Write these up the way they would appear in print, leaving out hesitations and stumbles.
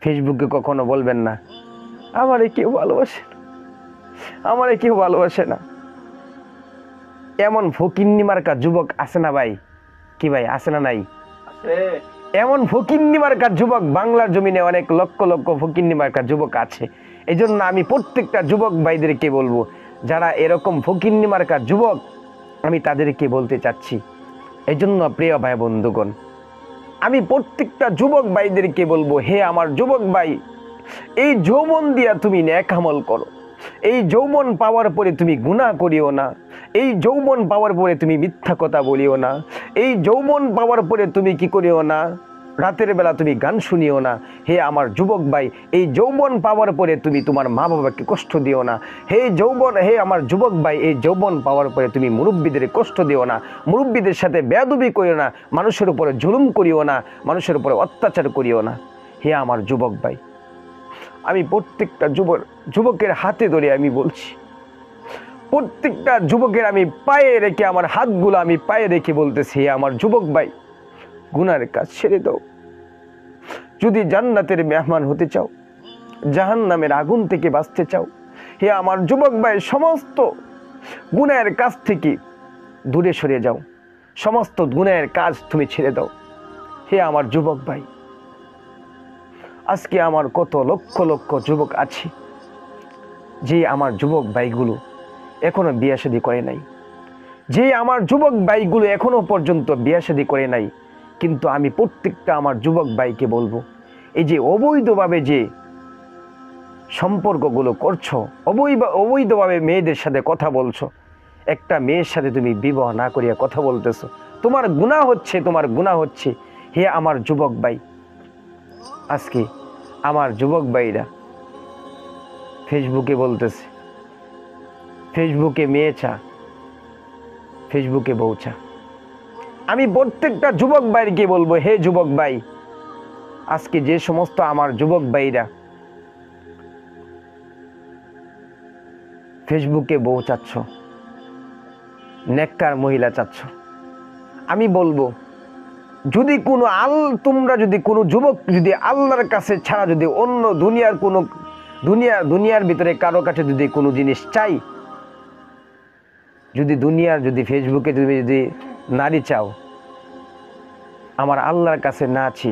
ফেসবুকে কখনো বলবেন না আমারে কেউ ভালোবাসে না, আমারে কেউ ভালোবাসে না। এমন ফকিন্নি মার্কা যুবক আছে না ভাই? কি ভাই, আছে না নাই? এমন ফকিন্নি মার্কা যুবক বাংলার জমিনে অনেক লক্ষ লক্ষ ফকিন্নি মার্কা যুবক আছে। এই জন্য আমি প্রত্যেকটা যুবক ভাইদেরকে বলবো, যারা এরকম ফকিন্নি মার্কা যুবক, আমি তাদেরকে বলতে চাচ্ছি। এই জন্য প্রিয় ভাই বন্ধুগণ, আমি প্রত্যেকটা যুবক ভাইদেরকে বলবো, হে আমার যুবক ভাই, এই যৌবন দিয়া তুমি নেক আমল করো। এই যৌবন পাওয়ার পরে তুমি গুনাহ করিও না। এই যৌবন পাওয়ার পরে তুমি মিথ্যা কথা বলিও না। এই যৌবন পাওয়ার পরে তুমি কি করিও না, রাতের বেলা তুমি গান শুনিও না। হে আমার যুবক ভাই, এই যৌবন পাওয়ার পরে তুমি তোমার মা বাবাকে কষ্ট দিও না। হে আমার যুবক ভাই, এই যৌবন পাওয়ার পরে তুমি মুরব্বীদের কষ্ট দিও না। মুরব্বীদের সাথে বেয়াদবি করিও না। মানুষের উপরে জুলুম করিও না। মানুষের উপরে অত্যাচার করিও না। হে আমার যুবক ভাই, আমি প্রত্যেকটা যুবকের হাতে ধরে আমি বলছি, প্রত্যেকটা যুবকের আমি পায়ে রেখে, আমার হাতগুলো আমি পায়ে রেখে বলতেছি, হে আমার যুবক ভাই, গুনার কাজ ছেড়ে দাও। যদি জান্নাতের মেহমান হতে চাও, জাহান্নামের আগুন থেকে বাঁচতে চাও, হে আমার যুবক ভাই, সমস্ত গুনাহের কাজ থেকে দূরে সরে যাও। সমস্ত গুনাহের কাজ তুমি ছেড়ে দাও। হে আমার যুবক ভাই, আজকে আমার কত লক্ষ লক্ষ যুবক আছে, যে আমার যুবক ভাইগুলো এখনো বিয়ে শাদী করে নাই, যে আমার যুবক ভাইগুলো এখনো পর্যন্ত বিয়ে শাদী করে নাই। কিন্তু আমি প্রত্যেকটা আমার যুবক ভাইকে বলবো, এই যে অবৈধভাবে যে সম্পর্কগুলো করছো, অবৈধভাবে মেয়েদের সাথে কথা বলছো, একটা মেয়ের সাথে তুমি বিবাহ না করিয়া কথা বলতেছো, তোমার গুনাহ হচ্ছে, তোমার গুনাহ হচ্ছে। হে আমার যুবক ভাই, আজকে আমার যুবক ভাইরা ফেসবুকে বলতেছে, ফেসবুকে মেয়ে চা, ফেসবুকে বউ চা। আমি প্রত্যেকটা যুবক ভাইকে বলবো, হে যুবক ভাই, আজকে যে সমস্ত আমার যুবক ভাইরা ফেসবুকে বউ চাচ্ছ, নেককার মহিলা চাচ্ছ, আমি বলবো, যদি কোনো তোমরা যদি কোনো যুবক যদি আল্লাহর কাছে ছাড়া যদি অন্য দুনিয়ার কোনো দুনিয়ার ভিতরে কারো কাছে যদি কোনো জিনিস চাই, যদি ফেসবুকে তুমি যদি নারী চাও, আমার আল্লাহর কাছে না আছি,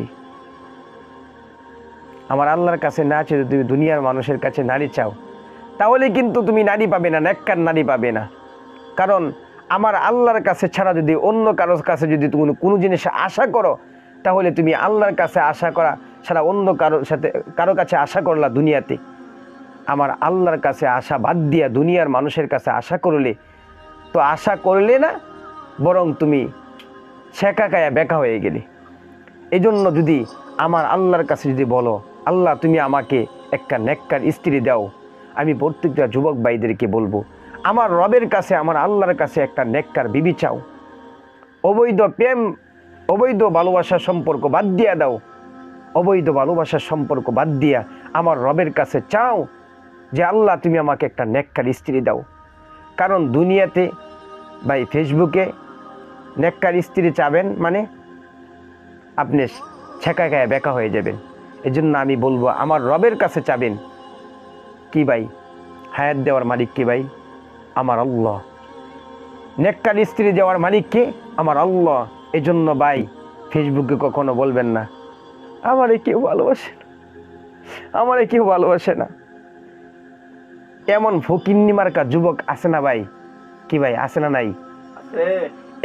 আমার আল্লাহর কাছে না আছে, যদি তুমি দুনিয়ার মানুষের কাছে নারী চাও, তাহলে কিন্তু তুমি নারী পাবে না, নেককার নারী পাবে না। কারণ আমার আল্লাহর কাছে ছাড়া যদি অন্য কারোর কাছে যদি তুমি কোনো জিনিস আশা করো, তাহলে তুমি আল্লাহর কাছে আশা করা ছাড়া অন্য কারো কাছে আশা করলা দুনিয়াতে। আমার আল্লাহর কাছে আশা বাদ দিয়া দুনিয়ার মানুষের কাছে আশা করলে তো আশা করলে না, বরং তুমি ছেঁকা খায়া বেকা হয়ে গেলে। এই জন্য যদি আমার আল্লাহর কাছে যদি বলো, আল্লাহ তুমি আমাকে একটা নেককার স্ত্রী দাও, আমি প্রত্যেকটা যুবক ভাইদেরকে বলবো, আমার রবের কাছে, আমার আল্লাহর কাছে একটা নেককার বিবি চাও। অবৈধ প্রেম, অবৈধ ভালোবাসার সম্পর্ক বাদ দিয়া দাও। অবৈধ ভালোবাসার সম্পর্ক বাদ দিয়া আমার রবের কাছে চাও যে আল্লাহ তুমি আমাকে একটা নেককার স্ত্রী দাও। কারণ দুনিয়াতে ভাই ফেসবুকে নেককার স্ত্রী চাবেন মানে আপনি ছেঁকা খায় বেকা হয়ে যাবেন। এই জন্য আমি বলবো, আমার রবের কাছে চাবেন। কি ভাই, হায়াত দেওয়ার মালিক কি ভাই? আমার আল্লাহ। নেককার স্ত্রী দেওয়ার মালিক কে? আমার আল্লাহ। এই জন্য ভাই ফেসবুকে কখনো বলবেন না আমারে কেউ ভালোবাসে না, আমারে কেউ ভালোবাসে না। এমন ফকিন্নি মার্কা যুবক আছে না ভাই? কি ভাই, আছে না নাই?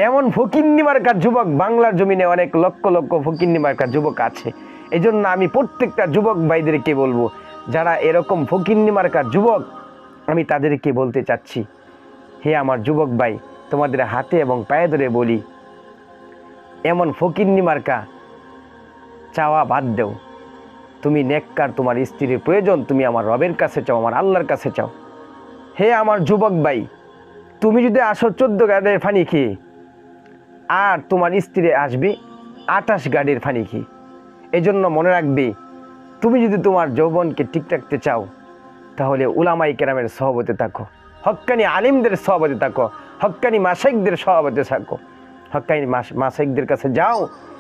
এমন ফকিন্নি মার্কা যুবক বাংলার জমিনে অনেক লক্ষ লক্ষ ফকিন্নি মার্কা যুবক আছে। এই জন্য আমি প্রত্যেকটা যুবক ভাইদেরকে বলবো, যারা এরকম ফকিন্নি মার্কা যুবক, আমি তাদেরকে বলতে চাচ্ছি, হে আমার যুবক ভাই, তোমাদের হাতে এবং পায়ে ধরে বলি, এমন ফকিন্নি মার্কা চাওয়া বাদ দেও। তুমি নেককার, তোমার স্ত্রীর প্রয়োজন, তুমি আমার রবের কাছে চাও, আমার আল্লাহর কাছে চাও। হে আমার যুবক ভাই, তুমি যদি আসো 14 গাড়ির ফানি খেয়ে, আর তোমার স্ত্রী আসবে 28 গাড়ির ফানি খেয়ে। এই জন্য মনে রাখবে, তুমি যদি তোমার যৌবনকে ঠিক রাখতে চাও, তাহলে উলামায়ে কেরামের সহবতে থাকো, হক্কানি আলিমদের সহবতে থাকো, হক্কানি মাশাইখদের সহবতে থাকো, হক্কানি মাশাইখদের কাছে যাও,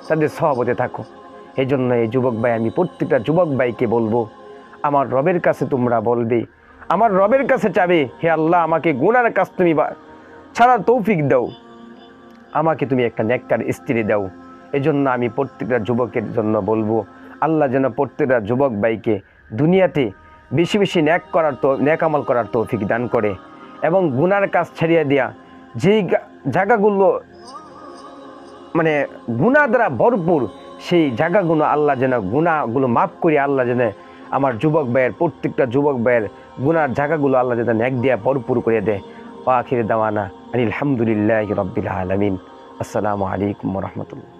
তাদের সহবতে থাকো। এই জন্য এই যুবক ভাই, আমি প্রত্যেকটা যুবক ভাইকে বলবো, আমার রবের কাছে তোমরা বলবে, আমার রবের কাছে চাবে, হে আল্লাহ আমাকে গুনার কাজ তুমি ছাড়ার তৌফিক দাও, আমাকে তুমি একটা নেককার স্ত্রী দাও। এজন্য আমি প্রত্যেকটা যুবকের জন্য বলবো, আল্লাহ যেন প্রত্যেকটা যুবক ভাইকে দুনিয়াতে বেশি বেশি নেক আমল করার তৌফিক দান করে, এবং গুনার কাজ ছাড়িয়ে দেয়া, যেই জায়গাগুলো মানে গুনাহ দ্বারা ভরপুর, সেই জায়গাগুলো আল্লাহ যেন গুনাহগুলো মাফ করে আল্লাহ যেন আমার যুবক ভাইয়ের, প্রত্যেকটা যুবক ভাইয়ের গুনার জায়গাগুলো আল্লাহ যেন নেক দিয়া ভরপুর করে দেয়। ওয়া আখির দাওয়ানা আলহামদুলিল্লাহি রাব্বিল আলামিন। আসসালামু আলাইকুম ওয়া রাহমাতুল্লাহ।